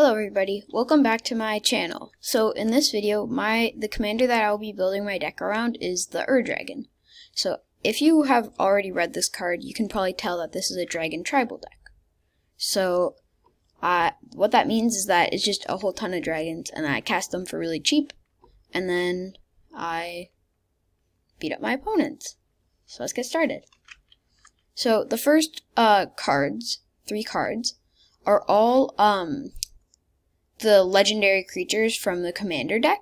Hello everybody, welcome back to my channel. So in this video, the commander that I'll be building my deck around is the Dragon. So if you have already read this card, you can probably tell that this is a dragon tribal deck. So what that means is that it's just a whole ton of dragons, and I cast them for really cheap, and then I beat up my opponents. So let's get started. So the first three cards, are all the legendary creatures from the commander deck.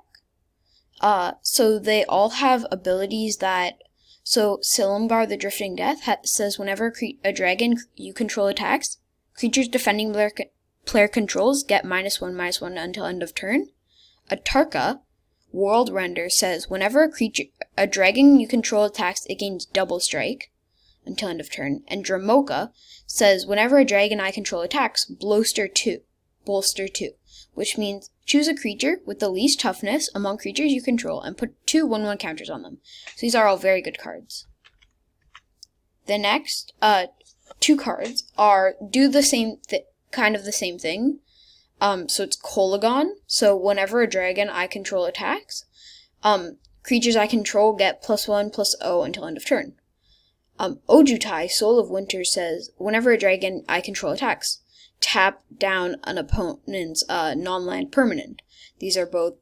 So they all have abilities that, so Silumgar the Drifting Death says whenever a dragon you control attacks, creatures defending player controls get -1/-1 until end of turn. Atarka, World Render, says whenever a dragon you control attacks, it gains double strike until end of turn. And Dramoka says whenever a dragon I control attacks, bolster 2, which means choose a creature with the least toughness among creatures you control and put 2 1/1 counters on them. So these are all very good cards. The next two cards do the same kind of the same thing. So it's Kolagon. So whenever a dragon I control attacks, creatures I control get +1/+0 until end of turn. Ojutai, Soul of Winter, says whenever a dragon I control attacks, tap down an opponent's non-land permanent. These are both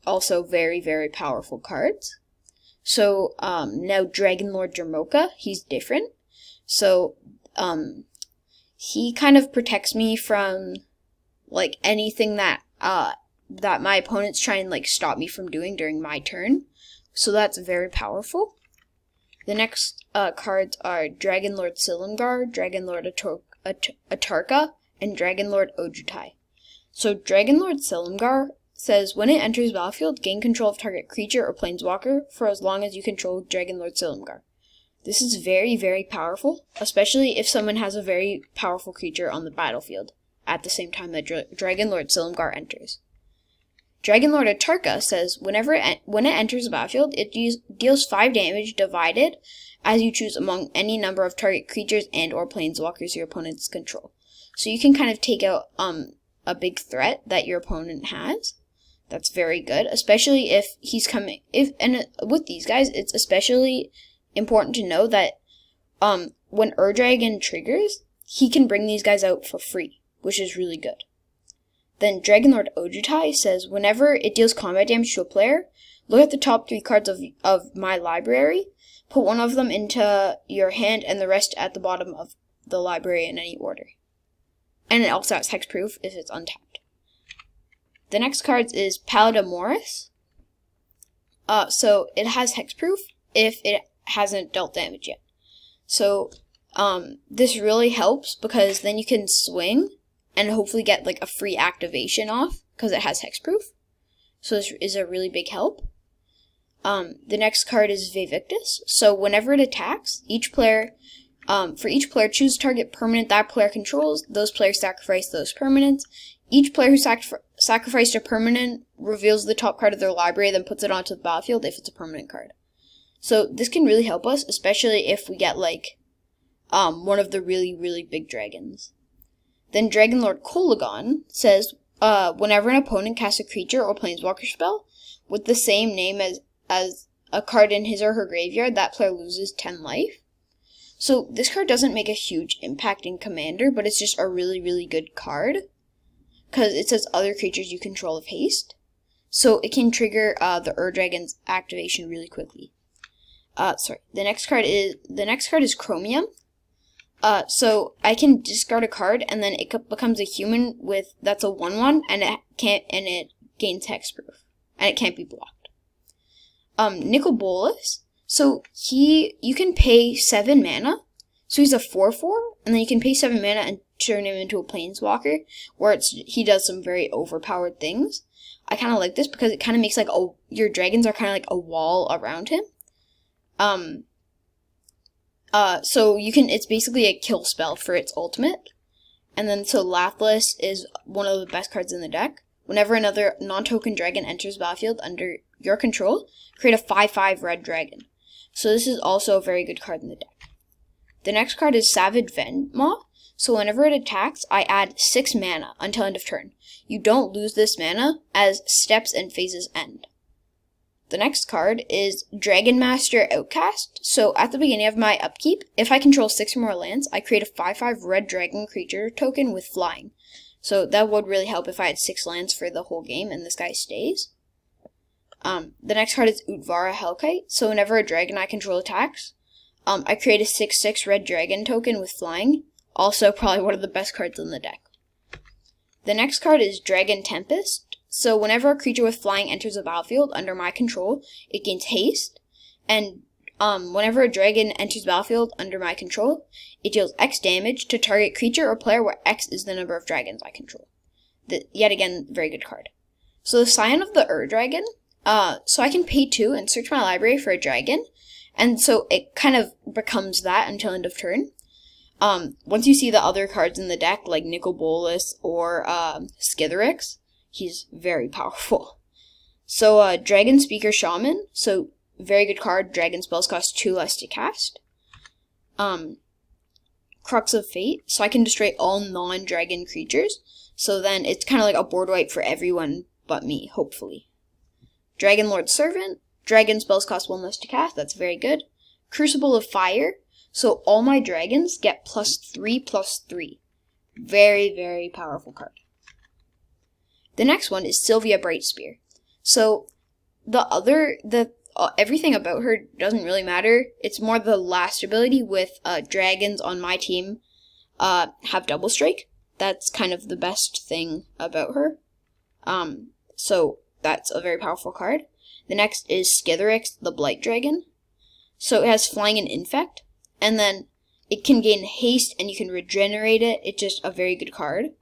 also very, very powerful cards. So now Dragon Lord Dramoka, he's different. So he kind of protects me from like anything that that my opponents try and like stop me from doing during my turn. So that's very powerful. The next cards are Dragon Lord Silumgar, Dragon Lord Atarka, and Dragon Lord Ojutai. So Dragon Lord Silumgar says when it enters battlefield, gain control of target creature or planeswalker for as long as you control Dragon Lord Silumgar. This is very, very powerful, especially if someone has a very powerful creature on the battlefield at the same time that Dragon Lord Silumgar enters. Dragon Lord Atarka says when it enters the battlefield, it deals 5 damage divided as you choose among any number of target creatures and or planeswalkers your opponents control. So you can kind of take out a big threat that your opponent has. That's very good, especially if he's coming. With these guys, it's especially important to know that when Dragon triggers, he can bring these guys out for free, which is really good. Then Dragon Lord Ojutai says whenever it deals combat damage to a player, look at the top 3 cards of my library, put one of them into your hand and the rest at the bottom of the library in any order. And it also has hexproof if it's untapped. The next card is Palladia. So it has hexproof if it hasn't dealt damage yet. So this really helps because then you can swing and hopefully get like a free activation off because it has hexproof. So this is a really big help. The next card is Vivictus. So whenever it attacks, for each player, choose target permanent that player controls. Those players sacrifice those permanents. Each player who sacrificed a permanent reveals the top card of their library, then puts it onto the battlefield if it's a permanent card. So this can really help us, especially if we get like one of the really, really big dragons. Then Dragon Lord Kolagon says whenever an opponent casts a creature or planeswalker spell with the same name as a card in his or her graveyard, that player loses 10 life. So this card doesn't make a huge impact in Commander, but it's just a really, really good card because it says other creatures you control have haste. So it can trigger the Dragon's activation really quickly. The next card is Chromium. So I can discard a card and then it becomes a human that's a 1/1 and it gains hexproof and it can't be blocked. Nicol, so you can pay 7 mana. So he's a 4/4 and then you can pay 7 mana and turn him into a planeswalker where he does some very overpowered things. I kind of like this because it kind of makes like your dragons are kind of like a wall around him. So it's basically a kill spell for its ultimate. And then so Lathless is one of the best cards in the deck. Whenever another non-token dragon enters battlefield under your control, create a 5/5 red dragon. So this is also a very good card in the deck. The next card is Savage Finma. So whenever it attacks, I add 6 mana until end of turn. You don't lose this mana as steps and phases end. The next card is Dragon Master Outcast. So at the beginning of my upkeep, if I control 6 or more lands, I create a 5/5 red dragon creature token with flying. So that would really help if I had 6 lands for the whole game and this guy stays. The next card is Utvara Hellkite. So whenever a dragon I control attacks, I create a 6/6 red dragon token with flying. Also probably one of the best cards in the deck. The next card is Dragon Tempest. So whenever a creature with flying enters the battlefield under my control, it gains haste. And whenever a dragon enters the battlefield under my control, it deals X damage to target creature or player where X is the number of dragons I control. Yet again, very good card. So the Scion of the Dragon. So I can pay 2 and search my library for a dragon. And so it kind of becomes that until end of turn. Once you see the other cards in the deck, like Nicol Bolas or Skithiryx, he's very powerful. So, Dragon Speaker Shaman. So, very good card. Dragon spells cost 2 less to cast. Crux of Fate. So, I can destroy all non-dragon creatures. So, then it's kind of like a board wipe for everyone but me, hopefully. Dragon Lord Servant. Dragon spells cost 1 less to cast. That's very good. Crucible of Fire. So, all my dragons get +3/+3. Very, very powerful card. The next one is Silvia Spear. So everything about her doesn't really matter. It's more the last ability with dragons on my team have double strike. That's kind of the best thing about her. So that's a very powerful card. The next is Skithiryx, the Blight Dragon. So it has flying and infect, and then it can gain haste and you can regenerate it. It's just a very good card.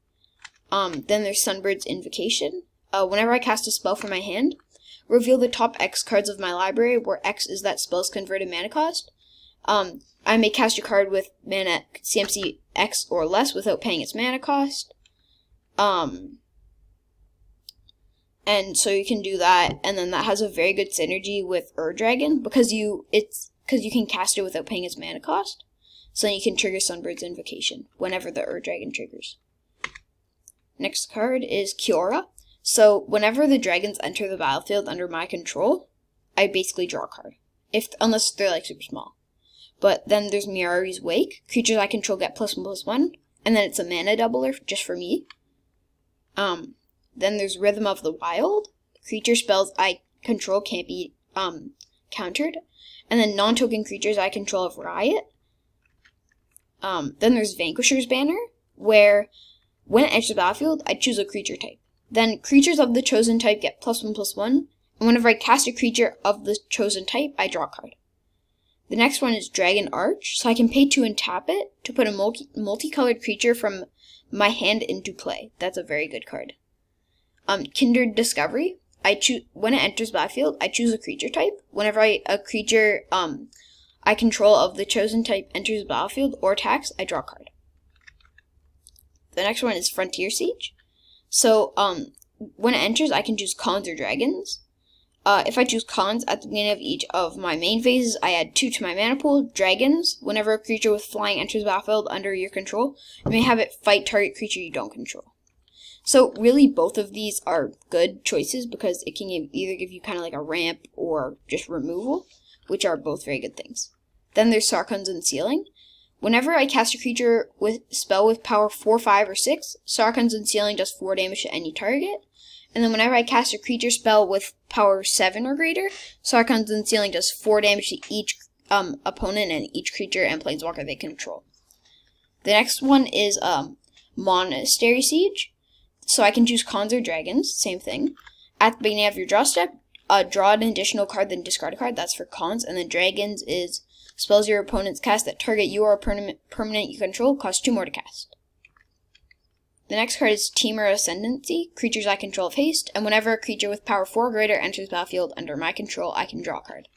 Then there's Sunbird's Invocation. Whenever I cast a spell from my hand, reveal the top X cards of my library, where X is that spell's converted mana cost. I may cast a card with mana CMC X or less without paying its mana cost. And so you can do that, and then that has a very good synergy with Dragon because you can cast it without paying its mana cost. So you can trigger Sunbird's Invocation whenever the Dragon triggers. Next card is Cura. So whenever the dragons enter the battlefield under my control, I basically draw a card. Unless they're like super small. But then there's Miari's Wake. Creatures I control get +1/+1. And then it's a mana doubler just for me. Then there's Rhythm of the Wild. Creature spells I control can't be countered. And then non-token creatures I control have Riot. Then there's Vanquishers Banner, where when it enters the battlefield, I choose a creature type. Then creatures of the chosen type get +1/+1, and whenever I cast a creature of the chosen type, I draw a card. The next one is Dragon Arch, so I can pay 2 and tap it to put a multicolored creature from my hand into play. That's a very good card. Kindred Discovery. When it enters the battlefield, I choose a creature type. Whenever a creature I control of the chosen type enters the battlefield or attacks, I draw a card. The next one is Frontier Siege. So, when it enters, I can choose cons or dragons. If I choose cons at the beginning of each of my main phases, I add 2 to my mana pool. Dragons, whenever a creature with flying enters the battlefield under your control, you may have it fight target creature you don't control. So, really, both of these are good choices because it can either give you kind of like a ramp or just removal, which are both very good things. Then there's Sarkhan's Unsealing. Whenever I cast a creature with spell with power 4, 5, or 6, Sarkhan's Unsealing does 4 damage to any target. And then whenever I cast a creature spell with power 7 or greater, Sarkhan's Unsealing does 4 damage to each opponent and each creature and planeswalker they control. The next one is Monastery Siege. So I can choose cons or dragons, same thing. At the beginning of your draw step, draw an additional card, then discard a card. That's for cons. And then dragons is spells your opponents cast that target you or a permanent you control cost 2 more to cast. The next card is Temur Ascendancy. Creatures I control have haste, and whenever a creature with power 4 or greater enters the battlefield under my control, I can draw a card.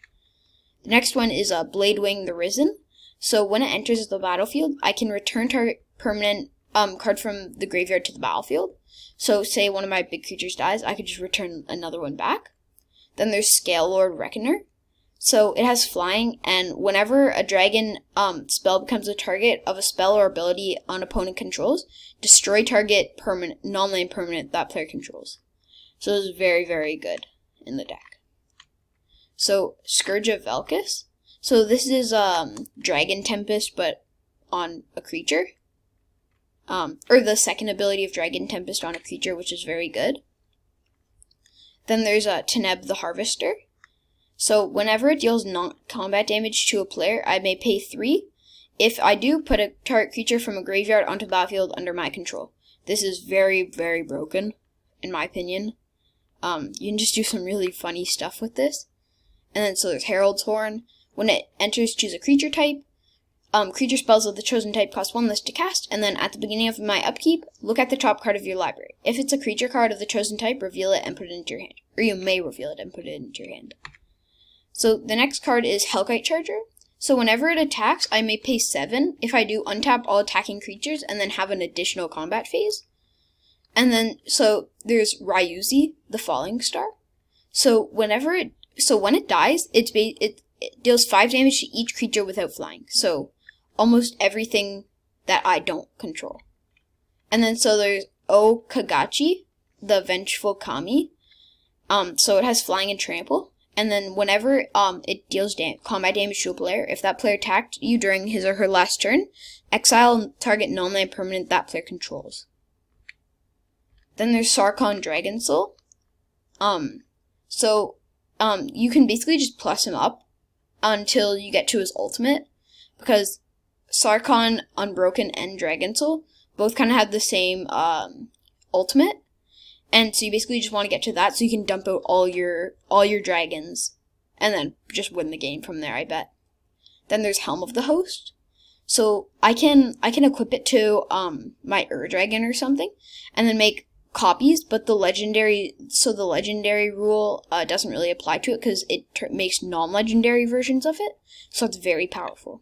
The next one is Bladewing the Risen. So when it enters the battlefield, I can return target permanent card from the graveyard to the battlefield. So say one of my big creatures dies, I could just return another one back. Then there's Scale Lord Reckoner. So it has flying, and whenever a dragon spell becomes a target of a spell or ability an opponent controls, destroy target permanent, non-land permanent that player controls. So this is very, very good in the deck. So Scourge of Alks. So this is Dragon Tempest, but on a creature. Or the second ability of Dragon Tempest on a creature, which is very good. Then there's Teneb the Harvester. So whenever it deals non-combat damage to a player, I may pay 3. If I do, put a target creature from a graveyard onto the battlefield under my control. This is very, very broken, in my opinion. You can just do some really funny stuff with this. And then so there's Herald's Horn. When it enters, choose a creature type. Creature spells of the chosen type cost 1 less to cast, and then at the beginning of my upkeep, look at the top card of your library. If it's a creature card of the chosen type, reveal it and put it into your hand. Or you may reveal it and put it into your hand. So the next card is Hellkite Charger. So whenever it attacks, I may pay 7. If I do, untap all attacking creatures and then have an additional combat phase. And then, so there's Ryuzi, the Falling Star. So when it dies, it deals 5 damage to each creature without flying. So almost everything that I don't control. And then so there's O Kagachi, the Vengeful Kami. So it has flying and trample. And then whenever it deals combat damage to a player, if that player attacked you during his or her last turn, exile target non-land permanent that player controls. Then there's Sarkon Dragon Soul. You can basically just plus him up until you get to his ultimate, because Sarkon, Unbroken, and Dragon Soul both kind of have the same ultimate. And so you basically just want to get to that so you can dump out all your dragons and then just win the game from there, I bet. Then there's Helm of the Host. So I can equip it to my Dragon or something and then make copies, but the legendary rule doesn't really apply to it because it makes non-legendary versions of it. So it's very powerful.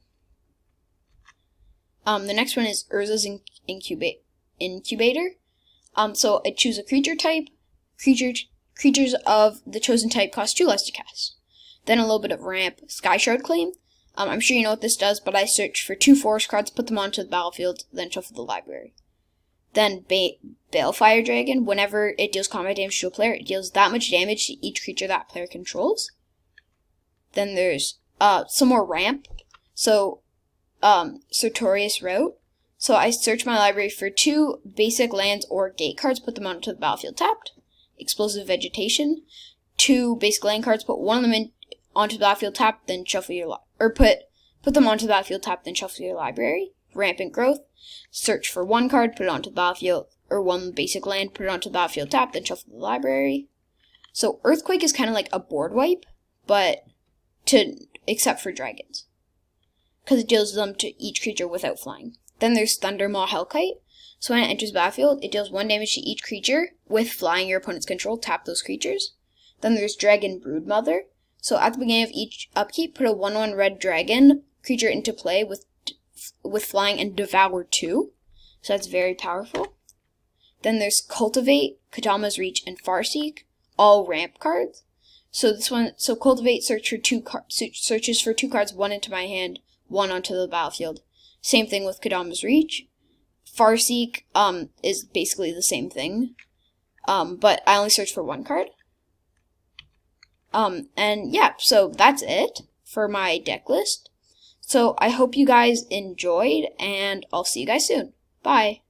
The next one is Urza's Incubator. So I choose a creature type. Creatures of the chosen type cost 2 less to cast. Then a little bit of ramp. Sky Shroud Claim. I'm sure you know what this does, but I search for 2 forest cards, put them onto the battlefield, then shuffle the library. Then Balefire Dragon. Whenever it deals combat damage to a player, it deals that much damage to each creature that player controls. Then there's some more ramp. So Sartorius Route. So I search my library for 2 basic lands or gate cards, put them onto the battlefield tapped. Explosive Vegetation. 2 basic land cards, put one of them onto the battlefield tapped, then shuffle your put them onto the battlefield tapped, then shuffle your library. Rampant Growth. Search for 1 card, put it onto the battlefield, or 1 basic land, put it onto the battlefield tapped, then shuffle the library. So Earthquake is kind of like a board wipe, but except for dragons, because it deals them to each creature without flying. Then there's Thundermaw Hellkite. So when it enters battlefield, it deals 1 damage to each creature with flying your opponent's control. Tap those creatures. Then there's Dragon Broodmother. So at the beginning of each upkeep, put a 1/1 red dragon creature into play with flying and devour 2. So that's very powerful. Then there's Cultivate, Kadama's Reach, and Farseek, all ramp cards. So Cultivate searches for 2 cards, 1 into my hand, 1 onto the battlefield. Same thing with Kadama's Reach. Farseek is basically the same thing, but I only search for 1 card. And yeah, so that's it for my deck list. So I hope you guys enjoyed, and I'll see you guys soon. Bye!